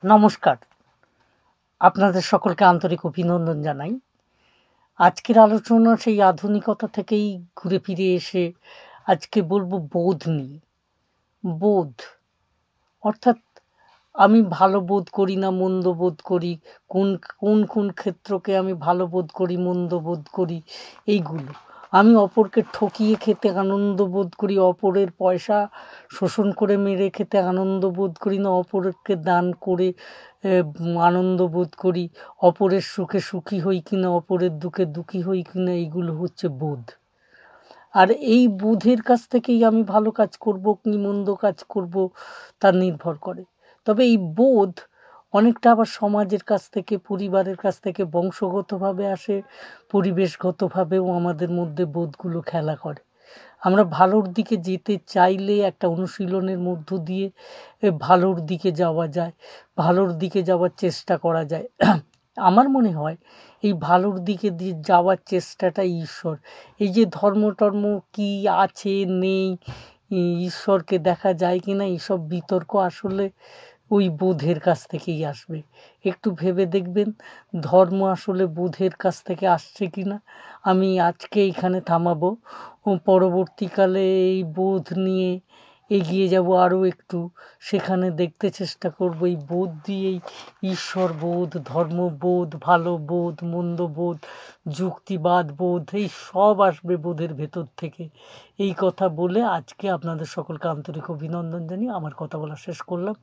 নমস্কার। আপনাদের সকলকে আন্তরিক অভিনন্দন জানাই। আজকের আলোচনা সেই আধুনিকতা থেকেই ঘুরে ফিরে এসে আজকে বলব বোধ নিয়ে। বোধ অর্থাৎ আমি ভালো বোধ করি না মন্দ বোধ করি, কোন ক্ষেত্রকে আমি ভালো বোধ করি, মন্দ বোধ করি এইগুলো। আমি অপরকে ঠকিয়ে খেতে আনন্দ বোধ করি, অপরের পয়সা শোষণ করে মেরে খেতে আনন্দ বোধ করি না অপরকে দান করে আনন্দ বোধ করি, অপরের সুখে সুখী হই কিনা, অপরের দুঃখে দুঃখী হই কিনা এইগুলো হচ্ছে বোধ। আর এই বোধের কাছ থেকেই আমি ভালো কাজ করব কি মন্দ কাজ করব তা নির্ভর করে। তবে এই বোধ অনেকটা আবার সমাজের কাছ থেকে, পরিবারের কাছ থেকে বংশগতভাবে আসে, পরিবেশগতভাবেও আমাদের মধ্যে বোধগুলো খেলা করে। আমরা ভালোর দিকে যেতে চাইলে একটা অনুশীলনের মধ্য দিয়ে ভালোর দিকে যাওয়া যায়, ভালোর দিকে যাওয়ার চেষ্টা করা যায়। আমার মনে হয় এই ভালোর দিকে যাওয়ার চেষ্টাটাই ঈশ্বর। এই যে ধর্ম-টর্ম কি আছে নেই, ঈশ্বরকে দেখা যায় কিনা এইসব বিতর্ক আসলে ওই বোধের কাছ থেকেই আসবে। একটু ভেবে দেখবেন ধর্ম আসলে বোধের কাছ থেকে আসছে কিনা। আমি আজকে এইখানে থামাবো। পরবর্তীকালে এই বোধ নিয়ে এগিয়ে যাব আরও একটু। সেখানে দেখতে চেষ্টা করব এই বোধ দিয়েই ঈশ্বরবোধ, ধর্মবোধ, ভালো বোধ, মন্দ বোধ, যুক্তিবাদ বোধ এই সব আসবে বোধের ভেতর থেকে। এই কথা বলে আজকে আপনাদের সকলকে আন্তরিক অভিনন্দন জানিয়ে আমার কথা বলা শেষ করলাম।